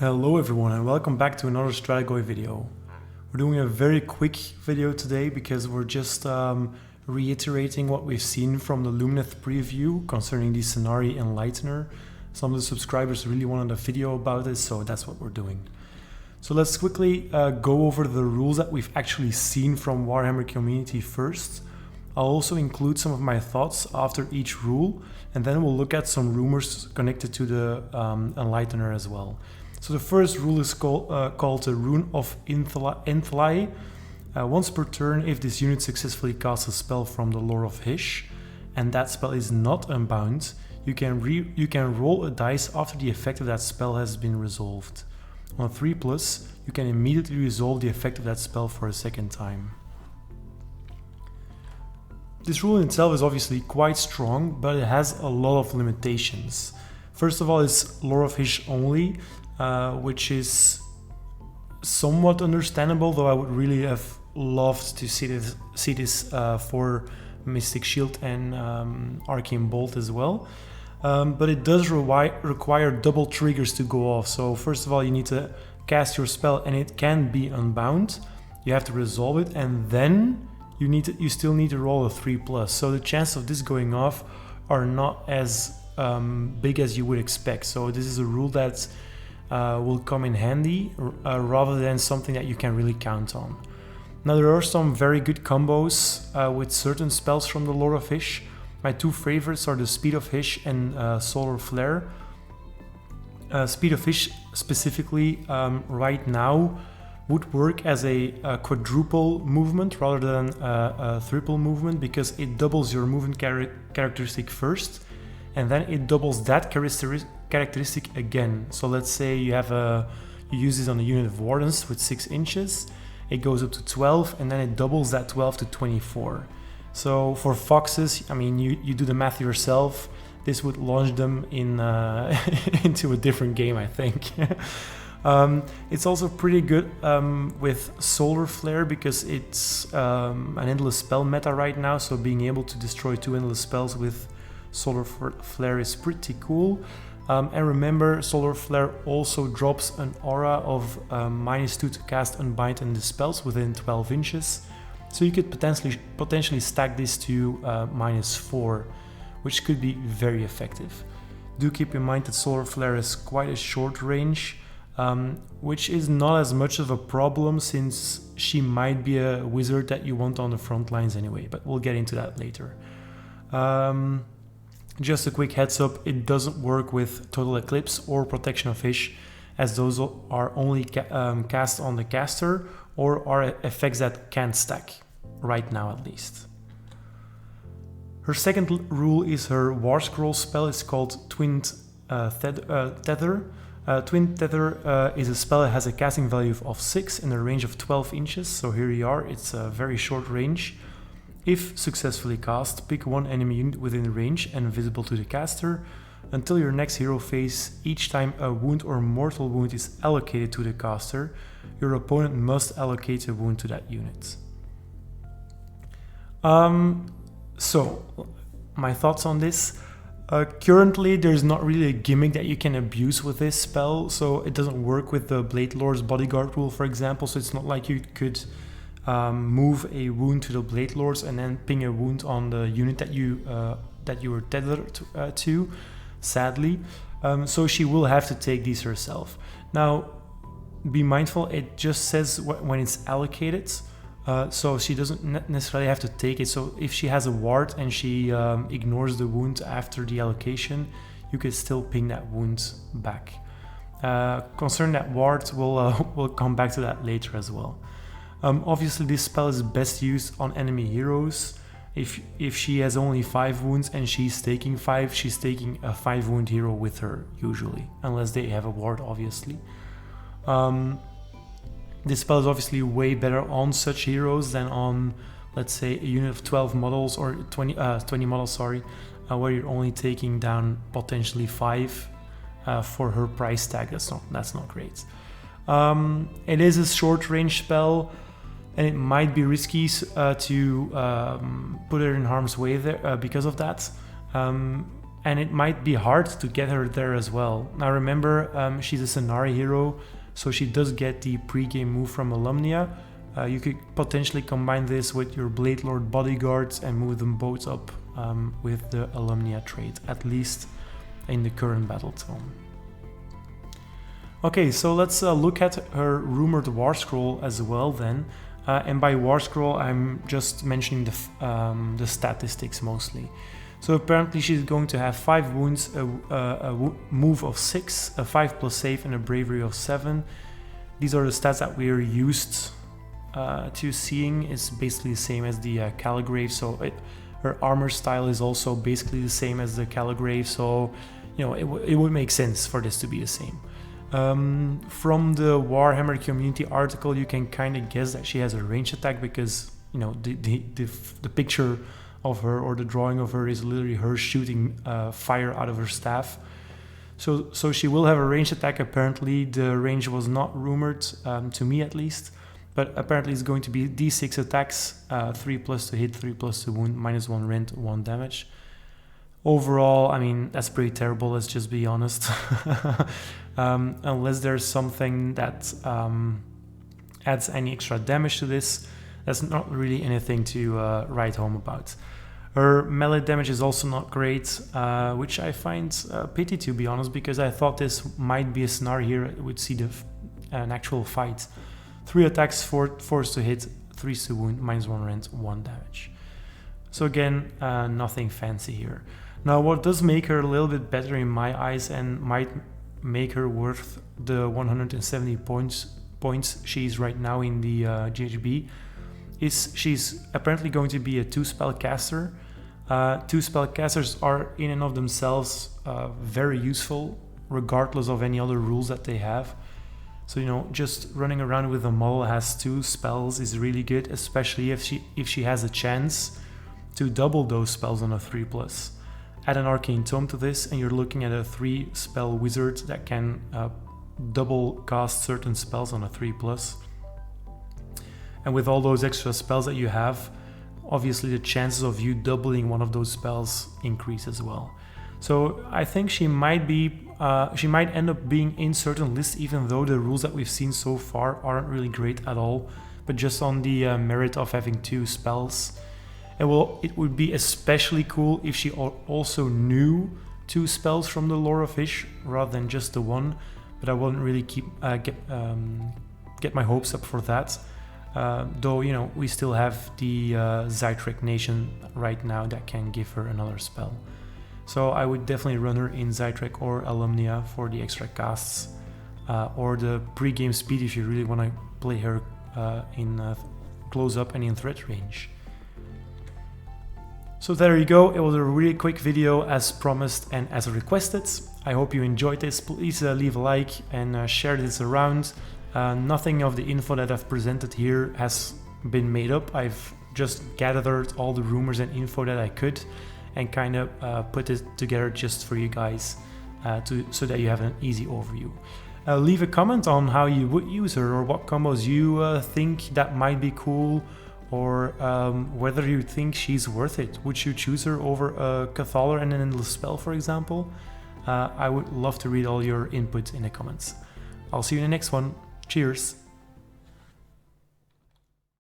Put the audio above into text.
Hello everyone and welcome back to another Stradigoy video. We're doing a very quick video today because we're just reiterating what we've seen from the LUMINETH preview concerning the Scinari Enlightener. Some of the subscribers really wanted a video about this, so that's what we're doing. So let's quickly go over the rules that we've actually seen from Warhammer community first. I'll also include some of my thoughts after each rule, and then we'll look at some rumors connected to the Enlightener as well. So the first rule is called the Rune of Enlightener. Once per turn, if this unit successfully casts a spell from the lore of Hysh, and that spell is not unbound, you can roll a dice after the effect of that spell has been resolved. On a 3+, you can immediately resolve the effect of that spell for a second time. This rule in itself is obviously quite strong, but it has a lot of limitations. First of all, it's lore of Hysh only, which is somewhat understandable, though I would really have loved to see this for Mystic Shield and Arcane Bolt as well. But it does require double triggers to go off. So first of all, you need to cast your spell and it can be unbound. You have to resolve it, and then you still need to roll a 3+. So the chance of this going off are not as big as you would expect. So this is a rule that will come in handy rather than something that you can really count on. Now there are some very good combos with certain spells from the lore of Hysh. My two favorites are the Speed of Hysh and Solar Flare. Speed of Hysh specifically right now would work as a quadruple movement rather than a triple movement, because it doubles your movement characteristic first, and then it doubles that characteristic again. So let's say you use this on a unit of Wardens with 6 inches, it goes up to 12, and then it doubles that 12 to 24. So for foxes, I mean, you do the math yourself, this would launch them in into a different game, I think. It's also pretty good with Solar Flare, because it's an endless spell meta right now, so being able to destroy 2 endless spells with Solar Flare is pretty cool. And remember, Solar Flare also drops an aura of -2 to cast, unbind, and dispels within 12 inches. So you could potentially stack this to -4, which could be very effective. Do keep in mind that Solar Flare is quite a short range, which is not as much of a problem since she might be a wizard that you want on the front lines anyway, but we'll get into that later. Just a quick heads up, it doesn't work with Total Eclipse or Protection of Hysh, as those are only cast on the caster or are effects that can't stack, right now at least. Her second rule is her Warscroll spell. It's called Twin Tether. Twin Tether is a spell that has a casting value of 6 in a range of 12 inches, so here you are, it's a very short range. If successfully cast, pick one enemy unit within the range and visible to the caster. Until your next hero phase, each time a wound or mortal wound is allocated to the caster, your opponent must allocate a wound to that unit. So, my thoughts on this. Currently, there's not really a gimmick that you can abuse with this spell, so it doesn't work with the Blade Lord's Bodyguard rule, for example, so it's not like you could move a wound to the Blade Lords and then ping a wound on the unit that you were tethered to, sadly. So she will have to take these herself. Now, be mindful, it just says when it's allocated, so she doesn't necessarily have to take it. So if she has a ward and she ignores the wound after the allocation, you can still ping that wound back. Concerning that ward, we'll come back to that later as well. Obviously this spell is best used on enemy heroes. If she has only 5 wounds and she's taking 5, she's taking a 5 wound hero with her usually, unless they have a ward, obviously. This spell is obviously way better on such heroes than on, let's say, a unit of 12 models or 20 models, sorry, where you're only taking down potentially 5 for her price tag. That's not great. It is a short range spell, and it might be risky to put her in harm's way there because of that. and it might be hard to get her there as well. Now remember, she's a Scinari hero, so she does get the pre-game move from Alumnia. You could potentially combine this with your Blade Lord bodyguards and move them both up with the Alumnia trait, at least in the current battle tome. Okay, so let's look at her rumored Warscroll as well then. And by Warscroll, I'm just mentioning the statistics mostly. So apparently she's going to have 5 wounds, a move of 6, a 5+ save, and a bravery of 7. These are the stats that we're used to seeing. It's basically the same as the Caligrave, so her armor style is also basically the same as the Caligrave, so you know it would make sense for this to be the same. From the Warhammer community article, you can kind of guess that she has a range attack because you know the picture of her, or the drawing of her, is literally her shooting fire out of her staff. So she will have a range attack. Apparently the range was not rumored, to me at least, but apparently it's going to be d6 attacks, 3+ to hit, 3+ to wound, -1 rend, 1 damage. Overall, I mean, that's pretty terrible, let's just be honest. Unless there's something that adds any extra damage to this, that's not really anything to write home about. Her melee damage is also not great, which I find pity, to be honest, because I thought this might be a scenario here that would see an actual fight. 3 attacks, 4 to hit, 3 to wound, -1 rend, 1 damage. So again, nothing fancy here. Now what does make her a little bit better in my eyes and might make her worth the 170 points she's right now in the GHB is she's apparently going to be a 2-spell caster. 2-spell casters are in and of themselves very useful, regardless of any other rules that they have. So you know, just running around with a model has 2 spells is really good, especially if she has a chance to double those spells on a 3+. Add an Arcane Tome to this and you're looking at a 3-spell wizard that can double cast certain spells on a 3+. And with all those extra spells that you have, obviously the chances of you doubling one of those spells increase as well. So I think she might end up being in certain lists, even though the rules that we've seen so far aren't really great at all, but just on the merit of having 2 spells. And well, it would be especially cool if she also knew 2 spells from the Lore of Ish rather than just the 1, but I wouldn't really get my hopes up for that. Though, you know, we still have the Zytrek Nation right now that can give her another spell. So I would definitely run her in Zytrek or Alumnia for the extra casts, or the pre-game speed if you really want to play her in close up and in threat range. So there you go, it was a really quick video as promised and as requested. I hope you enjoyed this. Please leave a like and share this around. Nothing of the info that I've presented here has been made up. I've just gathered all the rumors and info that I could and kind of put it together just for you guys so that you have an easy overview. Leave a comment on how you would use her, or what combos you think that might be cool, or whether you think she's worth it. Would you choose her over a Cathalar and an Endless Spell, for example? I would love to read all your input in the comments. I'll see you in the next one. Cheers!